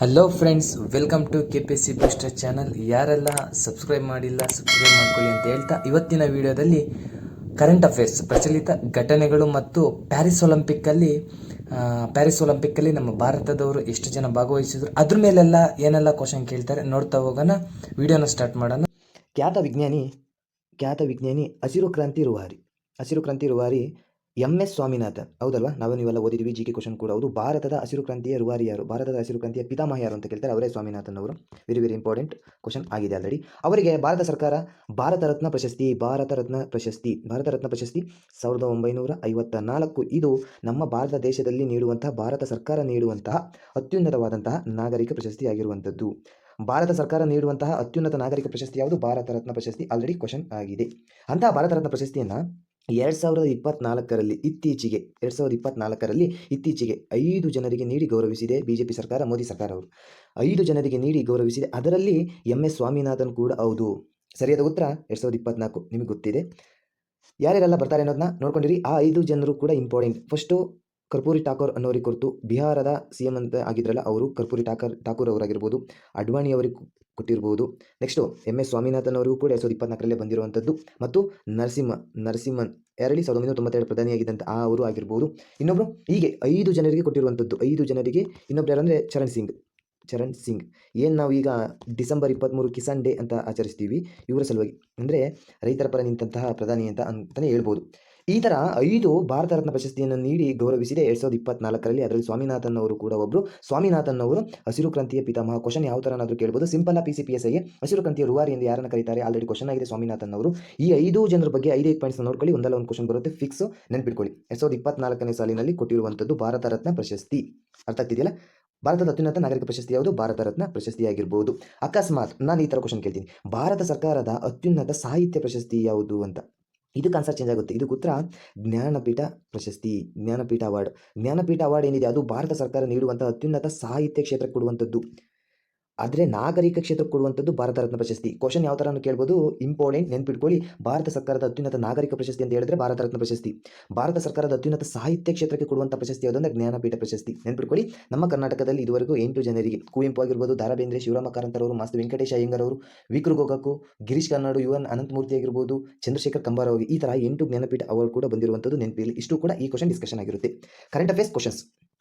Hello friends, welcome to KPSC booster channel. ಯಾರೆಲ್ಲ subscribe ಮಾಡಿಲ್ಲ subscribe ಮಾಡ್ಕೊಳ್ಳಿ ಅಂತ ಹೇಳ್ತಾ ಇವತ್ತಿನ ವಿಡಿಯೋದಲ್ಲಿ ಕರೆಂಟ್ ಅಫೇರ್ಸ್, ಪ್ರಚಲಿತ ಘಟನೆಗಳು ಮತ್ತು ಪ್ಯಾರಿಸ್ ಒಲಿಂಪಿಕ್ಕಲ್ಲಿ ನಮ್ಮ ಭಾರತದವರು ಎಷ್ಟು ಜನ ಭಾಗವಹಿಸಿದ್ರು, ಅದ್ರ ಮೇಲೆಲ್ಲ ಏನೆಲ್ಲ ಕ್ವಶನ್ ಕೇಳ್ತಾರೆ ನೋಡ್ತಾ ಹೋಗೋಣ. ವಿಡಿಯೋನ ಸ್ಟಾರ್ಟ್ ಮಾಡೋಣ. ಖ್ಯಾತ ವಿಜ್ಞಾನಿ ಹಸಿರು ಕ್ರಾಂತಿ ರೂವಾರಿ MS ಸ್ವಾಮಿನಾಥನ್, ಹೌದಲ್ವಾ? ನೀವೆಲ್ಲ ಓದಿದ್ದೀವಿ. GK ಕ್ವಶನ್ ಕೂಡ ಹೌದು. ಭಾರತದ ಹಸಿರು ಕ್ರಾಂತಿಯ ರೂವಾರಿ ಯಾರು, ಭಾರತದ ಹಸಿರು ಕ್ರಾಂತಿಯ ಪಿತಾಮಹ ಯಾರು ಅಂತ ಕೇಳ್ತಾರೆ. ಅವರೇ ಸ್ವಾಮಿನಾಥನ್ ಅವರು. ವೆರಿ ವೆರಿ ಇಂಪಾರ್ಟೆಂಟ್ ಕ್ವಶನ್ ಆಗಿದೆ ಆಲ್ರೆಡಿ. ಅವರಿಗೆ ಭಾರತ ಸರ್ಕಾರ ಭಾರತ ರತ್ನ ಪ್ರಶಸ್ತಿ 1954, ಇದು ನಮ್ಮ ಭಾರತ ದೇಶದಲ್ಲಿ ನೀಡುವಂತಹ, ಭಾರತ ಸರ್ಕಾರ ನೀಡುವಂತಹ ಅತ್ಯುನ್ನತವಾದಂತಹ ನಾಗರಿಕ ಪ್ರಶಸ್ತಿ ಆಗಿರುವಂಥದ್ದು. ಭಾರತ ಸರ್ಕಾರ ನೀಡುವಂತಹ ಅತ್ಯುನ್ನತ ನಾಗರಿಕ ಪ್ರಶಸ್ತಿ ಯಾವುದು? ಭಾರತ ರತ್ನ ಪ್ರಶಸ್ತಿ. ಆಲ್ರೆಡಿ ಕ್ವಶನ್ ಆಗಿದೆ. ಅಂತಹ ಭಾರತ ರತ್ನ ಪ್ರಶಸ್ತಿಯನ್ನು 2024ರಲ್ಲಿ ಇತ್ತೀಚೆಗೆ 5 ಜನರಿಗೆ ನೀಡಿ ಗೌರವಿಸಿದೆ BJP ಸರ್ಕಾರ, ಮೋದಿ ಸರ್ಕಾರ ಅವರು 5 ಜನರಿಗೆ ನೀಡಿ ಗೌರವಿಸಿದೆ. ಅದರಲ್ಲಿ MS ಸ್ವಾಮಿನಾಥನ್ ಕೂಡ ಹೌದು. ಸರಿಯಾದ ಉತ್ತರ 2024. ನಿಮಗೆ ಗೊತ್ತಿದೆ ಯಾರ್ಯಾರೆಲ್ಲ ಬರ್ತಾರೆ ಅನ್ನೋದನ್ನ ನೋಡ್ಕೊಂಡಿರಿ. ಆ 5 ಜನರು ಕೂಡ ಇಂಪಾರ್ಟೆಂಟ್. ಫಸ್ಟು ಕರ್ಪೂರಿ ಠಾಕೂರ್ ಅನ್ನೋರಿಗೆ ಕೊಡ್ತು. ಬಿಹಾರದ CM ಅಂತ ಆಗಿದ್ರಲ್ಲ ಅವರು, ಕರ್ಪೂರಿ ಠಾಕೂರ್ ಅವರಾಗಿರ್ಬೋದು. ಅಡ್ವಾಣಿ ಅವರಿಗೆ ಕೊಟ್ಟಿರ್ಬೋದು. ನೆಕ್ಸ್ಟು MS ಸ್ವಾಮಿನಾಥನ್ ಅವರಿಗೂ ಕೂಡ 2024ರಲ್ಲೇ ಬಂದಿರುವಂಥದ್ದು. ಮತ್ತು ನರಸಿಂಹನ್ ಯಾರಲ್ಲಿ 1992 ಪ್ರಧಾನಿಯಾಗಿದ್ದಂಥ ಅವರು ಆಗಿರ್ಬೋದು. ಇನ್ನೊಬ್ರು ಹೀಗೆ 5 ಜನರಿಗೆ ಕೊಟ್ಟಿರುವಂಥದ್ದು. 5 ಜನರಿಗೆ. ಇನ್ನೊಬ್ರು ಯಾರಂದರೆ ಚರಣ್ ಸಿಂಗ್. ಏನು ನಾವು ಈಗ ಡಿಸೆಂಬರ್ 23 ಕಿಸಾನ್ ಡೇ ಅಂತ ಆಚರಿಸ್ತೀವಿ, ಇವರ ಸಲುವಾಗಿ, ಅಂದರೆ ರೈತರ ಪರ ನಿಂತಹ ಪ್ರಧಾನಿ ಅಂತಲೇ ಹೇಳ್ಬೋದು. ಈ ಥರ 5 ಭಾರತ ರತ್ನ ಪ್ರಶಸ್ತಿಯನ್ನು ನೀಡಿ ಗೌರವಿಸಿದೆ 2024ರಲ್ಲಿ. ಅದರಲ್ಲಿ ಸ್ವಾಮಿನಾಥನ್ ಅವರು ಕೂಡ ಒಬ್ಬರು. ಸ್ವಾಮಿನಾಥನ್ ಅವರು ಹಸಿರು ಕ್ರಾಂತಿಯ ಪಿತಾಮಹ. ಕ್ವಶನ್ ಯಾವ ಥರನಾದರೂ ಕೇಳ್ಬೋದು. ಸಿಂಪಲ್ PCPSIಗೆ ಹಸಿರು ಕ್ರಾಂತಿಯ ರೂವಾರಿ ಎಂದು ಯಾರನ್ನು ಕರೀತಾರೆ? ಆಲ್ರೆಡಿ ಕ್ವಶನ್ ಆಗಿದೆ ಸ್ವಾಮಿನಾಥನ್ ಅವರು. ಈ 5 ಜನರ ಬಗ್ಗೆ 5 ಪಾಯಿಂಟ್ಸ್ ನೋಡ್ಕೊಳ್ಳಿ. ಒಂದಲ್ಲ ಒಂದು ಕ್ವಶನ್ ಬರುತ್ತೆ, ಫಿಕ್ಸ್ ನೆನ್ಪಿಟ್ಕೊಳ್ಳಿ. 2024ನೇ ಸಾಲಿನಲ್ಲಿ ಕೊಟ್ಟಿರುವಂಥದ್ದು ಭಾರತ ರತ್ನ ಪ್ರಶಸ್ತಿ. ಅರ್ಥ ಆಗ್ತಿದೆಯಲ್ಲ? ಭಾರತದ ಅತ್ಯುನ್ನತ ನಾಗರಿಕ ಪ್ರಶಸ್ತಿ ಯಾವುದು? ಭಾರತ ರತ್ನ ಪ್ರಶಸ್ತಿ ಆಗಿರ್ಬೋದು. ಅಕಸ್ಮಾತ್ ನಾನು ಈ ಥರ ಕ್ವಶನ್ ಕೇಳ್ತೀನಿ, ಭಾರತ ಸರ್ಕಾರದ ಅತ್ಯುನ್ನತ ಸಾಹಿತ್ಯ ಪ್ರಶಸ್ತಿ ಯಾವುದು ಅಂತ. ಇದಕ್ಕೆ ಆನ್ಸರ್ ಚೇಂಜ್ ಆಗುತ್ತೆ. ಇದಕ್ಕೆ ಉತ್ತರ ಜ್ಞಾನಪೀಠ ಪ್ರಶಸ್ತಿ, ಜ್ಞಾನಪೀಠ ಅವಾರ್ಡ್ ಏನಿದೆ ಅದು ಭಾರತ ಸರ್ಕಾರ ನೀಡುವಂಥ ಅತ್ಯುನ್ನತ ಸಾಹಿತ್ಯ ಕ್ಷೇತ್ರಕ್ಕೆ ಕೊಡುವಂಥದ್ದು. ಆದರೆ ನಾಗರಿಕ ಕ್ಷೇತ್ರಕ್ಕೆ ಕೊಡುವಂಥದ್ದು ಭಾರತ ರತ್ನ ಪ್ರಶಸ್ತಿ. ಕ್ವಶನ್ ಯಾವ ಥರ ಕೇಳ್ಬೋದು, ಇಂಪಾರ್ಟೆಂಟ್, ನೆನ್ಪಿಟ್ಕೊಳ್ಳಿ. ಭಾರತ ಸರ್ಕಾರದ ಅತ್ಯುನ್ನತ ನಾಗರಿಕ ಪ್ರಶಸ್ತಿ ಅಂತ ಹೇಳಿದ್ರೆ ಭಾರತ ರತ್ನ ಪ್ರಶಸ್ತಿ. ಭಾರತ ಸರ್ಕಾರದ ಅತ್ಯುನ್ನತ ಸಾಹಿತ್ಯ ಕ್ಷೇತ್ರಕ್ಕೆ ಕೊಡುವಂಥ ಪ್ರಶಸ್ತಿ ಯಾವುದಂದ್ರೆ ಜ್ಞಾನಪೀಠ ಪ್ರಶಸ್ತಿ. ನೆನ್ಪಿಟ್ಕೊಳ್ಳಿ. ನಮ್ಮ ಕರ್ನಾಟಕದಲ್ಲಿ ಇದುವರೆಗೂ 8 ಜನರಿಗೆ, ಕುವೆಂಪು ಆಗಿರ್ಬೋದು, ದ ರಾ ಬೇಂದ್ರೆ, ಶಿವರಾಮ ಕಾರಂತರವರು, ಮಾಸ್ತಿ ವೆಂಕಟೇಶ ಅಯ್ಯಂಗಾರ್ ಅವರು, ವಿ.ಕೃ ಗೋಕಾಕು, ಗಿರೀಶ್ ಕಾರ್ನಾಡು, UN ಅನಂತಮೂರ್ತಿ ಆಗಿರ್ಬೋದು, ಚಂದ್ರಶೇಖರ್ ಕಂಬಾರ ಅವರು, ಈ ಥರ 8 ಜ್ಞಾನಪೀಠ ಅವಾರ್ಡ್ ಕೂಡ ಬಂದಿರುವಂಥದ್ದು ನೆನಪಿರಲಿ. ಇಷ್ಟು ಕೂಡ ಈ ಕ್ವಶನ್ ಡಿಸ್ಕಷನ್ ಆಗಿರುತ್ತೆ. Current affairs questions.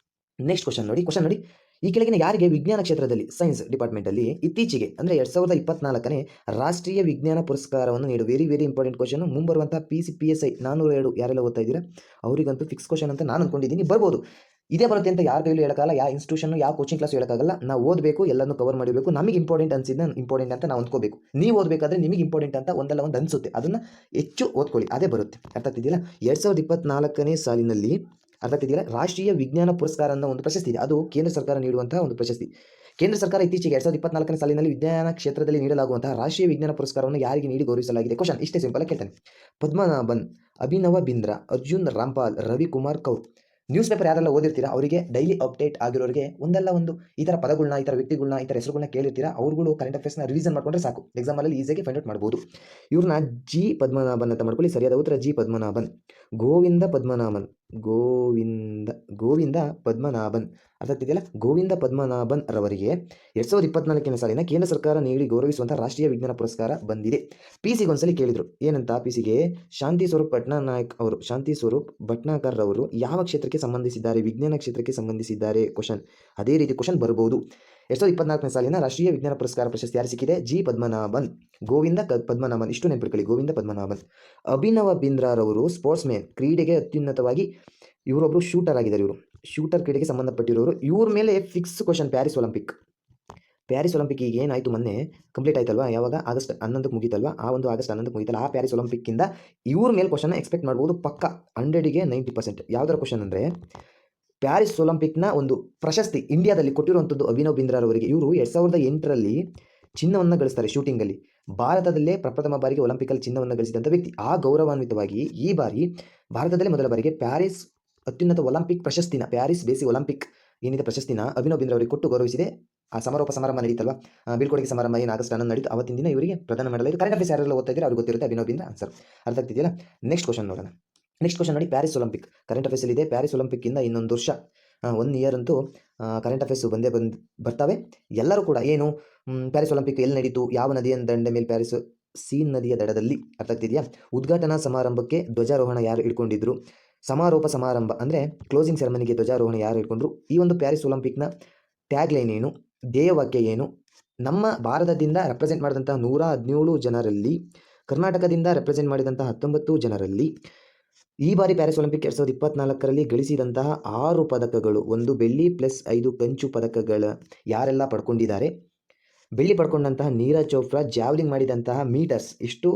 Next question ನೋಡಿ. ಈ ಕೆಳಗಿನ ಯಾರಿಗೆ ವಿಜ್ಞಾನ ಕ್ಷೇತ್ರದಲ್ಲಿ, ಸೈನ್ಸ್ ಡಿಪಾರ್ಟ್ಮೆಂಟಲ್ಲಿ ಇತ್ತೀಚೆಗೆ ಅಂದರೆ 2024ನೇ ರಾಷ್ಟ್ರೀಯ ವಿಜ್ಞಾನ ಪುರಸ್ಕಾರವನ್ನು ನೀಡು. Very very important question. ಮುಂಬರುವಂಥ PCPSI 402 ಯಾರೆಲ್ಲ ಓದ್ತಾ ಇದ್ದೀರಾ ಅವರಿಗಂತೂ ಫಿಕ್ಸ್ ಕ್ವಶನ್ ಅಂತ ನಾನು ಅಂದ್ಕೊಂಡಿದ್ದೀನಿ. ಬರ್ಬೋದು, ಇದೇ ಬರುತ್ತೆ ಅಂತ ಯಾರ ಕೈಲೂ ಹೇಳೋಕ್ಕಾಗಲ್ಲ. ಯಾವ ಇನ್ಸ್ಟಿಟ್ಯೂಷನ್, ಯಾವ ಕೋಚಿಂಗ್ ಕ್ಲಾಸ್ ಹೇಳೋಕ್ಕಾಗಲ್ಲ. ನಾವು ಓದಬೇಕು, ಎಲ್ಲನೂ ಕವರ್ ಮಾಡಿರಬೇಕು. ನಮಗೆ ಇಂಪಾರ್ಟೆಂಟ್ ಅನ್ಸಿದ್ದ ಇಂಪಾರ್ಟೆಂಟ್ ಅಂತ ನಾವು ಅಂದ್ಕೋಬೇಕು. ನೀವು ಓದಬೇಕಾದ್ರೆ ನಿಮಗೆ ಇಂಪಾರ್ಟೆಂಟ್ ಅಂತ ಒಂದಲ್ಲ ಒಂದು ಅನಿಸುತ್ತೆ, ಅದನ್ನು ಹೆಚ್ಚು ಓದ್ಕೊಳ್ಳಿ, ಅದೇ ಬರುತ್ತೆ. ಅರ್ಥ ಆಗ್ತಿದೆಯಲ್ಲ? 2024ನೇ ಸಾಲಿನಲ್ಲಿ, ಅರ್ಥ ಆಗ್ತಿದೆಯಲ್ಲ, ರಾಷ್ಟ್ರೀಯ ವಿಜ್ಞಾನ ಪುರಸ್ಕಾರ ಅನ್ನೋ ಒಂದು ಪ್ರಶಸ್ತಿ ಇದೆ. ಅದು ಕೇಂದ್ರ ಸರ್ಕಾರ ನೀಡುವಂತಹ ಒಂದು ಪ್ರಶಸ್ತಿ. ಕೇಂದ್ರ ಸರ್ಕಾರ ಇತ್ತೀಚೆಗೆ 2024ನೇ ಸಾಲಿನಲ್ಲಿ ವಿಜ್ಞಾನ ಕ್ಷೇತ್ರದಲ್ಲಿ ನೀಡಲಾಗುವಂತಹ ರಾಷ್ಟ್ರೀಯ ವಿಜ್ಞಾನ ಪುರಸ್ಕಾರವನ್ನು ಯಾರಿಗೆ ನೀಡಿ ಗೌರವಿಸಲಾಗಿದೆ? ಕ್ವಶನ್ ಇಷ್ಟೇ ಸಿಂಪಲ್ ಆಗಿ ಕೇಳ್ತಾನೆ. ಪದ್ಮನಾಭನ್, ಅಭಿನವ ಬಿಂದ್ರಾ, ಅರ್ಜುನ್ ರಾಮ್ಪಾಲ್, ರವಿಕುಮಾರ್ ಕೌರ್. ನ್ಯೂಸ್ ಪೇಪರ್ ಯಾರೆಲ್ಲ ಓದಿರ್ತೀರಾ ಅವರಿಗೆ, ಡೈಲಿ ಅಪ್ಡೇಟ್ ಆಗಿರೋರಿಗೆ ಒಂದಲ್ಲ ಒಂದು ಈ ಥರ ಪದಗಳನ್ನ, ಈ ಥರ ವ್ಯಕ್ತಿಗಳನ್ನ, ಈ ಥರ ಹೆಸರುಗಳನ್ನ ಕೇಳಿರ್ತೀರಾ. ಅವ್ರುಗಳು ಕರೆಂಟ್ ಅಫೇರ್ಸ್ನ ರಿವಿಷನ್ ಮಾಡ್ಕೊಂಡ್ರೆ ಸಾಕು, ಎಕ್ಸಾಮಲ್ಲಿ ಈಸಿಯಾಗಿ ಫೈಂಡ್ ಔಟ್ ಮಾಡ್ಬೋದು. ಇವ್ರನ್ನ G ಪದ್ಮನಾಭನ್ ಅಂತ ಮಾಡ್ಕೊಳ್ಳಿ. ಸರಿಯಾದ ಉತ್ತರ G ಪದ್ಮನಾಭನ್. ಗೋವಿಂದ ಪದ್ಮನಾಭನ್. ಅರ್ಥ ಆಗ್ತಿದೆಯಲ್ಲ? ಗೋವಿಂದ ಪದ್ಮನಾಭನ್ ರವರಿಗೆ 2024ನೇ ಸಾಲಿನ ಕೇಂದ್ರ ಸರ್ಕಾರ ನೀಡಿ ಗೌರವಿಸುವಂಥ ರಾಷ್ಟ್ರೀಯ ವಿಜ್ಞಾನ ಪುರಸ್ಕಾರ ಬಂದಿದೆ. PCಗೆ ಒಂದ್ಸಲಿ ಕೇಳಿದ್ರು, ಏನಂತ PCಗೆ, ಶಾಂತಿ ಸ್ವರೂಪ್ ಭಟ್ನಾಗರ್ ಅವರು ಯಾವ ಕ್ಷೇತ್ರಕ್ಕೆ ಸಂಬಂಧಿಸಿದ್ದಾರೆ? ವಿಜ್ಞಾನ ಕ್ಷೇತ್ರಕ್ಕೆ ಸಂಬಂಧಿಸಿದ್ದಾರೆ. ಕ್ವಶನ್ ಅದೇ ರೀತಿ ಕ್ವಶನ್ ಬರ್ಬೋದು. 2024ನೇ ಸಾಲಿನ ರಾಷ್ಟ್ರೀಯ ವಿಜ್ಞಾನ ಪುರಸ್ಕಾರ ಪ್ರಶಸ್ತಿ ಯಾರು ಸಿಕ್ಕಿದೆ? G ಪದ್ಮನಾಭನ್, ಗೋವಿಂದ ಪದ್ಮನಾಭನ್. ಇಷ್ಟು ನೆನಪಿಟ್ಕೊಳ್ಳಿ, ಗೋವಿಂದ ಪದ್ಮನಾಭನ್. ಅಭಿನವ ಬಿಂದ್ರಾರವರು ಸ್ಪೋರ್ಟ್ಸ್ ಮ್ಯಾನ್, ಕ್ರೀಡೆಗೆ ಅತ್ಯುನ್ನತವಾಗಿ ಇವರೊಬ್ಬರು ಶೂಟರ್ ಆಗಿದ್ದಾರೆ. ಇವರು ಶೂಟರ್ ಕ್ರೀಡೆಗೆ ಸಂಬಂಧಪಟ್ಟಿರೋರು. ಇವ್ರ ಮೇಲೆ ಫಿಕ್ಸ್ ಕ್ವಶನ್. ಪ್ಯಾರಿಸ್ ಒಲಿಂಪಿಕ್ ಈಗ ಏನಾಯಿತು, ಮೊನ್ನೆ ಕಂಪ್ಲೀಟ್ ಆಯ್ತಲ್ವಾ? ಯಾವಾಗ? ಆಗಸ್ಟ್ 11ಕ್ಕೆ ಮುಗೀತಲ್ವಾ? ಆ ಒಂದು ಆಗಸ್ಟ್ 11ಕ್ಕೆ ಮುಗೀತಲ್ಲ, ಆ ಪ್ಯಾರಿಸ್ ಒಲಿಂಪಿಕ್ಕಿಂದ ಇವ್ರ ಮೇಲೆ ಕ್ವಶನ್ ಎಕ್ಸ್ಪೆಕ್ಟ್ ಮಾಡ್ಬೋದು ಪಕ್ಕ. 100ಗೆ 90%. ಯಾವ್ದಾರ ಕ್ವಶನ್ ಅಂದರೆ, ಪ್ಯಾರಿಸ್ ಒಲಿಂಪಿಕ್ನ ಒಂದು ಪ್ರಶಸ್ತಿ ಇಂಡಿಯಾದಲ್ಲಿ ಕೊಟ್ಟಿರುವಂಥದ್ದು ಅಭಿನವ್ ಬಿಂದ್ರಾರವರಿಗೆ. ಇವರು 2008ರಲ್ಲಿ ಚಿನ್ನವನ್ನು ಗಳಿಸ್ತಾರೆ ಶೂಟಿಂಗಲ್ಲಿ. ಭಾರತದಲ್ಲೇ ಪ್ರಪ್ರಥಮ ಬಾರಿಗೆ ಒಲಿಂಪಿಕಲ್ಲಿ ಚಿನ್ನವನ್ನು ಗಳಿಸಿದಂಥ ವ್ಯಕ್ತಿ. ಆ ಗೌರವಾನ್ವಿತವಾಗಿ ಈ ಬಾರಿ ಭಾರತದಲ್ಲೇ ಮೊದಲ ಬಾರಿಗೆ ಪ್ಯಾರಿಸ್ ಅತ್ಯುನ್ನತ ಒಲಿಂಪಿಕ್ ಪ್ರಶಸ್ತಿನ, ಪ್ಯಾರಿಸ್ ಬೇಸಿಕ್ ಒಲಿಂಪಿಕ್ ಏನಿದೆ ಪ್ರಶಸ್ತಿನ ಅಭಿನವ್ ಬಿಂದ್ರಾ ಅವರಿಗೆ ಕೊಟ್ಟು ಗೌರವಿಸಿದೆ. ಆ ಸಮಾರಂಭ ನಡೀತಲ್ವಾ, ಬೀಳ್ಕೊಡುಗೆ ಸಮಾರಂಭ ಏನು ಆಗಸ್ಟ್ 11 ನಡೀತು, ಅವತ್ತಿನ ದಿನ ಇವರಿಗೆ ಪ್ರದಾನ ಮಾಡಲಾಯಿತು. ಕರೆಂಟ್ ಅಫೇರ್ಸ್ ಯಾರೆಲ್ಲ ಓದ್ತಾ ಇದ್ದಾರೆ ಅವ್ರಿಗೆ ಗೊತ್ತಿರುತ್ತೆ ಅಭಿನವ್ ಬಿಂದ್ರಾ ಆನ್ಸರ್. ಅರ್ಥ ಆಗ್ತಿದೆಯಲ್ಲ? ನೆಕ್ಸ್ಟ್ ಕ್ವಶನ್ ನೋಡೋಣ. ನೆಕ್ಸ್ಟ್ ಕ್ವಶನ್ ನೋಡಿ, ಪ್ಯಾರಿಸ್ ಒಲಿಂಪಿಕ್ ಕರೆಂಟ್ ಅಫೇರ್ಸ್ ಇದೆ. ಪ್ಯಾರಿಸ್ ಒಲಿಂಪಿಕ್ಕಿಂದ ಇನ್ನೊಂದು ವರ್ಷ 1 ಇಯರ್ ಅಂತೂ ಕರೆಂಟ್ ಅಫೇರ್ಸು ಬರ್ತವೆ. ಎಲ್ಲರೂ ಕೂಡ ಏನು ಪ್ಯಾರಿಸ್ ಒಲಿಂಪಿಕ್ ಎಲ್ಲಿ ನಡೀತು, ಯಾವ ನದಿಯ ದಂಡೆ ಮೇಲೆ ಪ್ಯಾರಿಸ್, ಸೀನ್ ನದಿಯ ದಡದಲ್ಲಿ. ಅರ್ಥ ಆಗ್ತಿದೆಯಾ? ಉದ್ಘಾಟನಾ ಸಮಾರಂಭಕ್ಕೆ ಧ್ವಜಾರೋಹಣ ಯಾರು ಇಟ್ಕೊಂಡಿದ್ರು, ಸಮಾರೋಪ ಸಮಾರಂಭ ಅಂದರೆ ಕ್ಲೋಸಿಂಗ್ ಸೆರೆಮನಿಗೆ ಧ್ವಜಾರೋಹಣ ಯಾರು ಇಟ್ಕೊಂಡ್ರು, ಈ ಒಂದು ಪ್ಯಾರಿಸ್ ಒಲಿಂಪಿಕ್ನ ಟ್ಯಾಗ್ ಲೈನ್ ಏನು, ಧ್ಯೇಯವಾಕ್ಯ ಏನು, ನಮ್ಮ ಭಾರತದಿಂದ ರೆಪ್ರೆಸೆಂಟ್ ಮಾಡಿದಂತಹ 117 ಜನರಲ್ಲಿ ಕರ್ನಾಟಕದಿಂದ ರೆಪ್ರೆಸೆಂಟ್ ಮಾಡಿದಂತಹ 19 ಜನರಲ್ಲಿ ಈ ಬಾರಿ ಪ್ಯಾರಿಸ್ ಒಲಿಂಪಿಕ್ 2024ರಲ್ಲಿ ಗಳಿಸಿದಂತಹ 6 ಪದಕಗಳು, 1 ಬೆಳ್ಳಿ ಪ್ಲಸ್ 5 ಕಂಚು ಪದಕಗಳ ಯಾರೆಲ್ಲ ಪಡ್ಕೊಂಡಿದ್ದಾರೆ, ಬೆಳ್ಳಿ ಪಡ್ಕೊಂಡಂತಹ ನೀರಜ್ ಚೋಪ್ರಾ ಜಾವ್ಲಿಂಗ್ ಮಾಡಿದಂತಹ ಮೀಟರ್ಸ್ ಎಷ್ಟು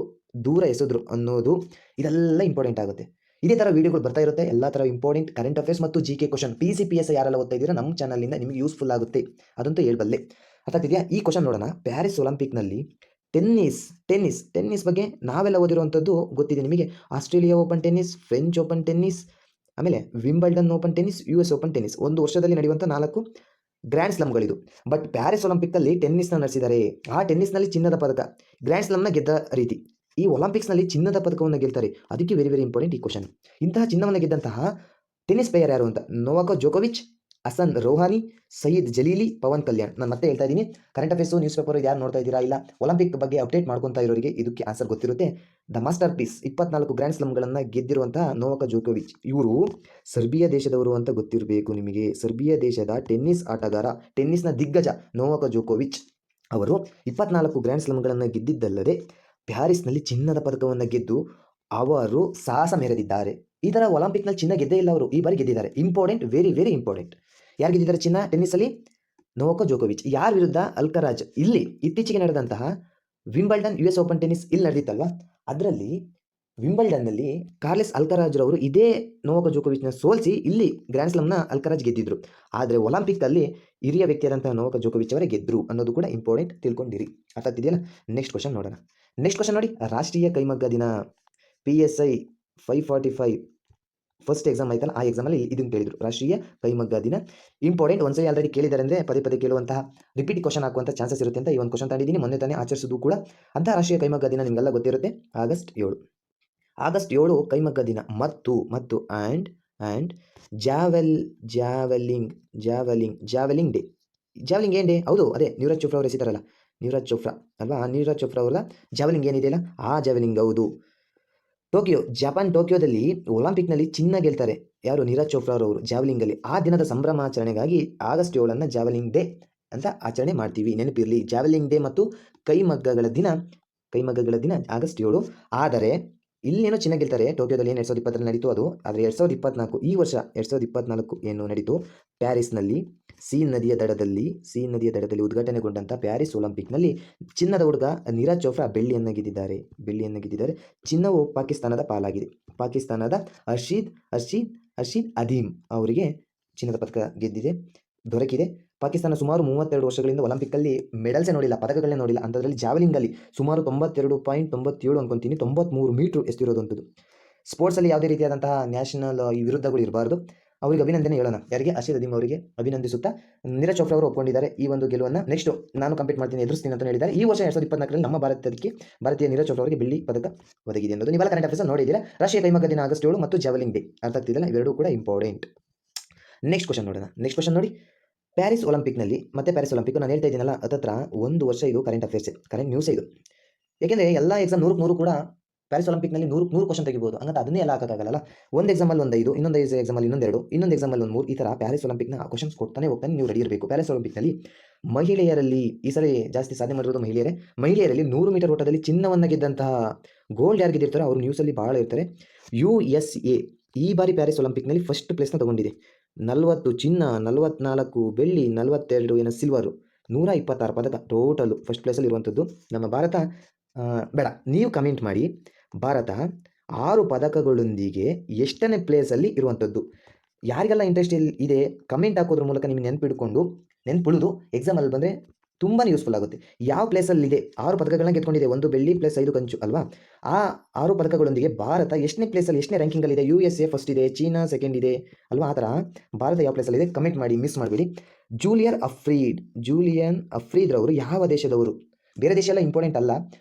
ದೂರ ಎಸೆದ್ರು ಅನ್ನೋದು, ಇದೆಲ್ಲ ಇಂಪಾರ್ಟೆಂಟ್ ಆಗುತ್ತೆ. ಇದೇ ಥರ ವೀಡಿಯೋಗಳು ಬರ್ತಾ ಇರುತ್ತೆ. ಎಲ್ಲ ಥರ ಇಂಪಾರ್ಟೆಂಟ್ ಕರೆಂಟ್ ಅಫೇರ್ಸ್ ಮತ್ತು GK ಕ್ವಶನ್ PCPS ಯಾರೆಲ್ಲ ಓದ್ತಾ ಇದ್ದೀರಾ ನಮ್ಮ ಚಾನಲಿಂದ ನಿಮಗೆ ಯೂಸ್ಫುಲ್ ಆಗುತ್ತೆ, ಅದಂತೂ ಹೇಳ್ಬಲ್ಲೆ. ಅರ್ಥ ಆಗ್ತಿದೆಯಾ? ಈ ಕ್ವಶನ್ ನೋಡೋಣ. ಪ್ಯಾರಿಸ್ ಒಲಿಂಪಿಕ್ನಲ್ಲಿ ಟೆನ್ನಿಸ್ ಬಗ್ಗೆ ನಾವೆಲ್ಲ ಓದಿರುವಂಥದ್ದು ಗೊತ್ತಿದೆ ನಿಮಗೆ. Australia Open tennis, French Open tennis, ಆಮೇಲೆ Wimbledon Open tennis, US Open tennis, ಒಂದು ವರ್ಷದಲ್ಲಿ ನಡೆಯುವಂಥ 4 ಗ್ರ್ಯಾಂಡ್ ಸ್ಲಮ್ಗಳಿದು. ಬಟ್ ಪ್ಯಾರಿಸ್ ಒಲಿಂಪಿಕ್ಕಲ್ಲಿ ಟೆನ್ನಿಸ್ನ ನಡೆಸಿದ್ದಾರೆ. ಆ ಟೆನ್ನಿಸ್ನಲ್ಲಿ ಚಿನ್ನದ ಪದಕ, ಗ್ರ್ಯಾಂಡ್ ಸ್ಲಮ್ನ ಗೆದ್ದ ರೀತಿ, ಈ ಒಲಿಂಪಿಕ್ಸ್ನಲ್ಲಿ ಚಿನ್ನದ ಪದಕವನ್ನು ಗೆಲ್ತಾರೆ. ಅದಕ್ಕೆ ವೆರಿ ವೆರಿ ಇಂಪಾರ್ಟೆಂಟ್ ಈ ಕ್ವಶನ್. ಇಂತಹ ಚಿನ್ನವನ್ನು ಗೆದ್ದಂತಹ ಟೆನ್ನಿಸ್ ಪ್ಲೇಯರ್ ಯಾರು ಅಂತ, ನೋವಾಕ್ ಜೋಕೋವಿಚ್, ಹಸನ್ ರೋಹಾನಿ, ಸಯೀದ್ ಜಲೀಲಿ, ಪವನ್ ಕಲ್ಯಾಣ್. ನಾನು ಮತ್ತೆ ಹೇಳ್ತಾ ಇದ್ದೀನಿ, ಕರೆಂಟ್ ಅಫೇರ್ಸು ನ್ಯೂಸ್ ಪೇಪರ್ ಯಾರು ನೋಡ್ತಾ ಇದ್ದೀರಾ, ಇಲ್ಲ ಒಲಿಂಪಿಕ್ ಬಗ್ಗೆ ಅಪ್ಡೇಟ್ ಮಾಡ್ಕೊತಾ ಇರೋರಿಗೆ ಇದಕ್ಕೆ ಆನ್ಸರ್ ಗೊತ್ತಿರುತ್ತೆ. ದ ಮಾಸ್ಟರ್ ಪೀಸ್ 24 ಗ್ರ್ಯಾಂಡ್ ಸ್ಲಮ್ಗಳನ್ನು ಗೆದ್ದಿರುವಂತಹ ನೋವಾಕ್ ಜೋಕೋವಿಚ್, ಇವರು ಸರ್ಬಿಯಾ ದೇಶದವರು ಅಂತ ಗೊತ್ತಿರಬೇಕು ನಿಮಗೆ. ಸರ್ಬಿಯಾ ದೇಶದ ಟೆನ್ನಿಸ್ ಆಟಗಾರ, ಟೆನ್ನಿಸ್ನ ದಿಗ್ಗಜ ನೋವಾಕ್ ಜೋಕೋವಿಚ್ ಅವರು 24 ಗ್ರ್ಯಾಂಡ್ ಸ್ಲಮ್ಗಳನ್ನು ಗೆದ್ದಿದ್ದಲ್ಲದೆ ಪ್ಯಾರಿಸ್ನಲ್ಲಿ ಚಿನ್ನದ ಪದಕವನ್ನು ಗೆದ್ದು ಅವರು ಸಾಹಸ ಮೆರೆದಿದ್ದಾರೆ. ಈ ಥರ ಒಲಿಂಪಿಕ್ನಲ್ಲಿ ಚಿನ್ನ ಗೆದ್ದೇ ಇಲ್ಲ ಅವರು, ಈ ಬಾರಿ ಗೆದ್ದಿದ್ದಾರೆ. Important, very very important. ಯಾರು ಗೆದ್ದಿದ್ದಾರೆ ಚಿನ್ನ ಟೆನ್ನಿಸಲ್ಲಿ? ನೋವಾಕ್ ಜೋಕೋವಿಚ್. ಯಾರ ವಿರುದ್ಧ? ಅಲ್ಕರಾಜ್. ಇಲ್ಲಿ ಇತ್ತೀಚೆಗೆ ನಡೆದಂತಹ ವಿಂಬಲ್ಡನ್ US ಓಪನ್ ಟೆನ್ನಿಸ್ ಇಲ್ಲಿ ನಡೆದಿತ್ತಲ್ವ, ಅದರಲ್ಲಿ ವಿಂಬಲ್ಡನ್ನಲ್ಲಿ ಕಾರ್ಲೆಸ್ ಅಲ್ಕರಾಜ್ರವರು ಇದೇ ನೋವಾಕ್ ಜೋಕೋವಿಚ್ನ ಸೋಲಿಸಿ ಇಲ್ಲಿ ಗ್ರ್ಯಾಂಡ್ ಸ್ಲಮ್ನ ಅಲ್ಕರಾಜ್ ಗೆದ್ದಿದ್ರು. ಆದರೆ ಒಲಿಂಪಿಕ್ಕಲ್ಲಿ ಹಿರಿಯ ವ್ಯಕ್ತಿಯಾದಂತಹ ನೋವಾಕ್ ಜೋಕೋವಿಚ್ ಅವರೇ ಗೆದ್ದರು ಅನ್ನೋದು ಕೂಡ ಇಂಪಾರ್ಟೆಂಟ್, ತಿಳ್ಕೊಂಡಿರಿ. ಅರ್ಥ ಆಗ್ತಿದೆಯಲ್ಲ? ನೆಕ್ಸ್ಟ್ ಕ್ವಶನ್ ನೋಡೋಣ. ನೆಕ್ಸ್ಟ್ ಕ್ವಶನ್ ನೋಡಿ. ರಾಷ್ಟ್ರೀಯ ಕೈಮಗ್ಗ ದಿನ PSI 545 ಫಸ್ಟ್ ಎಕ್ಸಾಮ್ ಆಯ್ತಲ್ಲ, ಆ ಎಕ್ಸಾಮಲ್ಲಿ ಇದನ್ನು ಕೇಳಿದರು. ರಾಷ್ಟ್ರೀಯ ಕೈಮಗ್ಗ ದಿನ ಇಂಪಾರ್ಟೆಂಟ್. ಒಂದ್ಸರಿ ಆಲ್ರೆಡಿ ಕೇಳಿದ್ದಾರೆ ಅಂದರೆ ಪದೇ ಪದೇ ಕೇಳುವಂತಹ ರಿಪೀಟ್ ಕ್ವಶನ್ ಹಾಕುವಂಥ ಚಾನ್ಸಸ್ ಇರುತ್ತೆ ಅಂತ ಈ ಒಂದು ಕ್ವಶನ್ ತಂದಿದ್ದೀನಿ. ಮೊನ್ನೆ ತಾನೇ ಆಚರಿಸೋದು ಕೂಡ. ಅಂತಾರಾಷ್ಟ್ರೀಯ ಕೈಮಗ್ಗ ದಿನ ನಿಮಗೆಲ್ಲ ಗೊತ್ತಿರುತ್ತೆ. ಆಗಸ್ಟ್ 7 ಕೈಮಗ್ಗ ದಿನ. ಮತ್ತು ಆ್ಯಂಡ್ ಜಾವೆಲಿಂಗ್ ಡೇ. ಜಾವೆಲಿಂಗ್ ಏನು ಡೇ? ಹೌದು, ಅದೇ ನೀರಜ್ ಚೋಪ್ರಾ ಅವರು ಎಸಿತಾರಲ್ಲ, ನೀರಜ್ ಚೋಪ್ರಾ ಅಲ್ವಾ? ಆ ನೀರಜ್ ಚೋಪ್ರಾ ಅವರ ಜಾವೆಲಿಂಗ್ ಏನಿದೆಯಲ್ಲ, ಆ ಜಾವೆಲಿಂಗ್. ಹೌದು, ಜಪಾನ್ ಟೋಕಿಯೋದಲ್ಲಿ ಒಲಿಂಪಿಕ್ನಲ್ಲಿ ಚಿನ್ನ ಗೆಲ್ತಾರೆ ಯಾರು? ನೀರಜ್ ಚೋಪ್ರಾ ಅವರು ಜಾವೆಲಿಂಗಲ್ಲಿ. ಆ ದಿನದ ಸಂಭ್ರಮಾಚರಣೆಗಾಗಿ ಆಗಸ್ಟ್ 7 ಜಾವೆಲಿಂಗ್ ಡೇ ಅಂತ ಆಚರಣೆ ಮಾಡ್ತೀವಿ, ನೆನಪಿರಲಿ. ಜಾವೆಲಿಂಗ್ ಡೇ ಮತ್ತು ಕೈಮಗ್ಗಗಳ ದಿನ ಆಗಸ್ಟ್ 7. ಆದರೆ ಇಲ್ಲೇನೋ ಚಿನ್ನ ಗೆಲ್ತಾರೆ ಟೋಕಿಯೋದಲ್ಲಿ, 2020 ನಡೀತು ಅದು. ಆದರೆ 2024 ಈ ವರ್ಷ 2024 ಏನು ನಡೀತು ಪ್ಯಾರಿಸ್ನಲ್ಲಿ, ಸೀನ್ ನದಿಯ ದಡದಲ್ಲಿ ಉದ್ಘಾಟನೆಗೊಂಡಂಥ ಪ್ಯಾರಿಸ್ ಒಲಿಂಪಿಕ್ನಲ್ಲಿ ಚಿನ್ನದ ಹುಡುಗ ನೀರಜ್ ಚೋಪ್ರಾ ಬೆಳ್ಳಿಯನ್ನು ಗೆದ್ದಿದ್ದಾರೆ. ಚಿನ್ನವು ಪಾಕಿಸ್ತಾನದ ಪಾಲಾಗಿದೆ. ಪಾಕಿಸ್ತಾನದ ಅರ್ಷೀದ್ ಅದೀಮ್ ಅವರಿಗೆ ಚಿನ್ನದ ಪದಕ ದೊರಕಿದೆ. ಪಾಕಿಸ್ತಾನ ಸುಮಾರು 32 ವರ್ಷಗಳಿಂದ ಒಲಿಂಪಿಕ್ಕಲ್ಲಿ ಮೆಡಲ್ಸೇ ನೋಡಿಲ್ಲ, ಪದಕಗಳನ್ನೇ ನೋಡಿಲ್ಲ. ಅಂಥದ್ರಲ್ಲಿ ಜಾವೆಲಿಂಗಲ್ಲಿ ಸುಮಾರು 92.97 ಅನ್ಕೊಂತೀನಿ, 93 ಮೀಟ್ರ್ ಎಷ್ಟಿರೋದಂಥದ್ದು. ಸ್ಪೋರ್ಟ್ಸಲ್ಲಿ ಯಾವುದೇ ರೀತಿಯಾದಂತಹ ನ್ಯಾಷನಲ್ ವಿರುದ್ಧಗಳು ಇರಬಾರ್ದು. ಅವರಿಗೆ ಅಭಿನಂದನೆ ಹೇಳೋಣ. ಯಾರಿಗೆ? ಅರ್ಷೀದ್ ಅದೀಮ್ ಅವರಿಗೆ ಅಭಿನಂದಿಸುತ್ತಾ ನೀರಜ್ ಚೋಪ್ರಾ ಅವರು ಒಪ್ಕೊಂಡಿದ್ದಾರೆ ಈ ಒಂದು ಗೆಲುವನ್ನು. ನೆಕ್ಸ್ಟ್ ನಾನು ಕಂಪ್ಲೀಟ್ ಮಾಡ್ತೀನಿ, ಎದುರಿಸ್ತೀನಿ ಅಂತ ಹೇಳಿದ್ದಾರೆ. ಈ ವರ್ಷ 2024ರಲ್ಲಿ ನಮ್ಮ ಭಾರತೀಯ ನೀರಜ್ ಚೋಪ್ರಾ ಅವರಿಗೆ ಬೆಳ್ಳಿ ಪದಕ ಒದಗಿದೆ ಅನ್ನೋದು ನೀವೆಲ್ಲ ಕರೆಂಟ್ ಅಫೇರ್ಸ್ ನೋಡಿದ್ದೀರಾ. ರಾಷ್ಟ್ರೀಯ ಕೈಮಗ್ಗ ದಿನ ಆಗಸ್ಟ್ 7 ಮತ್ತು ಜಾವೆಲಿಂಗ್ ಡೇ. ಅರ್ಥ ಆಗ್ತಿದೆಯಲ್ಲ? ಇವೆರಡೂ ಕೂಡ ಇಂಪಾರ್ಟೆಂಟ್. ನೆಕ್ಸ್ಟ್ ಕ್ವಶನ್ ನೋಡೋಣ. ನೆಕ್ಸ್ಟ್ ಕ್ವಶನ್ ನೋಡಿ. ಪ್ಯಾರಿಸ್ ಒಲಿಂಪಿಕ್ನಲ್ಲಿ ಪ್ಯಾರಿಸ್ ಒಲಿಂಪಿಕ್ ನಾನು ಹೇಳ್ತಾ ಇದ್ದೀನಲ್ಲ, ಹತ್ತತ್ರ 1 ವರ್ಷ ಇದು ಕರೆಂಟ್ ಅಫೇರ್ಸ್, ಕರೆಂಟ್ ನ್ಯೂಸೇ ಇದು. ಯಾಕೆಂದರೆ ಎಲ್ಲ ಎಕ್ಸಾಮ್ 100 ಕೂಡ ಪ್ಯಾರಿಸ್ ಒಲಿಂಪಿಕ್ನಲ್ಲಿ 100 ಕ್ವಶನ್ ತೆಗಿಬೋದು. ಹಂಗಂತ ಅದನ್ನೇ ಎಲ್ಲ ಹಾಕೋಕ್ಕಾಗಲ್ಲ. ಒಂದು ಎಕ್ಸಾಮಲ್ಲಿ 5, ಇನ್ನೊಂದು ಎಕ್ಸಾಮಲ್ಲಿ 2, ಇನ್ನೊಂದು ಎಕ್ಸಾಮಲ್ಲಿ 3, ಈ ಥರ ಪ್ಯಾರಿಸ್ ಒಲಿಂಪಿಕ್ನ ಕ್ವಶನ್ಸ್ ಕೊಡ್ತಾನೆ ಹೋಗ್ತಾನೆ, ನೀವು ರೆಡಿ ಇರಬೇಕು. ಪ್ಯಾರಿಸ್ ಒಲಿಂಪಿಕ್ನಲ್ಲಿ ಮಹಿಳೆಯರಲ್ಲಿ ಈ ಸಲ ಜಾಸ್ತಿ ಸಾಧನೆ ಮಾಡಿರೋದು ಮಹಿಳೆಯರಲ್ಲಿ 100 ಮೀಟರ್ ಓಟದಲ್ಲಿ ಚಿನ್ನವನ್ನು ಗೆದ್ದಂತಹ ಗೋಲ್ಡ್ ಯಾರು ಗೆದ್ದಿರ್ತಾರೋ ಅವರು ನ್ಯೂಸಲ್ಲಿ ಭಾಳ ಇರ್ತಾರೆ. USA ಈ ಬಾರಿ ಪ್ಯಾರಿಸ್ ಒಲಿಂಪಿಕ್ನಲ್ಲಿ ಫಸ್ಟ್ ಪ್ಲೇಸ್ನ ತಗೊಂಡಿದೆ. 40 ಚಿನ್ನ, 44 ಬೆಳ್ಳಿ, 42 ಸಿಲ್ವರು, 126 ಪದಕ ಟೋಟಲು ಫಸ್ಟ್ ಪ್ಲೇಸಲ್ಲಿ ಇರುವಂಥದ್ದು ನಮ್ಮ ಭಾರತ. ಬೇಡ, ನೀವು ಕಮೆಂಟ್ ಮಾಡಿ, ಭಾರತ 6 ಪದಕಗಳೊಂದಿಗೆ ಎಷ್ಟನೇ ಪ್ಲೇಸಲ್ಲಿ ಇರುವಂಥದ್ದು. ಯಾರಿಗೆಲ್ಲ ಇಂಟ್ರೆಸ್ಟ್ ಇದೆ ಕಮೆಂಟ್ ಹಾಕೋದ್ರ ಮೂಲಕ ನಿಮಗೆ ನೆನ್ಪಿಡುವುದು ಎಕ್ಸಾಮಲ್ಲಿ ಬಂದರೆ ತುಂಬಾ ಯೂಸ್ಫುಲ್ ಆಗುತ್ತೆ. ಯಾವ ಪ್ಲೇಸಲ್ಲಿದೆ? 6 ಪದಕಗಳನ್ನ ಗೆದ್ಕೊಂಡಿದೆ, 1 ಬೆಳ್ಳಿ ಪ್ಲಸ್ 5 ಕಂಚು ಅಲ್ವಾ? ಆ 6 ಪದಕಗಳೊಂದಿಗೆ ಭಾರತ ಎಷ್ಟನೇ ಪ್ಲೇಸಲ್ಲಿ, ಎಷ್ಟನೇ ರ್ಯಾಂಕಿಂಗಲ್ಲಿದೆ? USA ಫಸ್ಟ್ ಇದೆ, ಚೀನಾ ಸೆಕೆಂಡ್ ಇದೆ ಅಲ್ವಾ? ಆ ಥರ ಭಾರತ ಯಾವ ಪ್ಲೇಸಲ್ಲಿದೆ ಕಮೆಂಟ್ ಮಾಡಿ, ಮಿಸ್ ಮಾಡಬೇಡಿ. ಜೂಲಿಯನ್ ಅಫ್ರೀದ್ರವರು ಯಾವ ದೇಶದವರು? ಬೇರೆ ದೇಶ ಎಲ್ಲ ಇಂಪಾರ್ಟೆಂಟ್ ಅಲ್ಲ,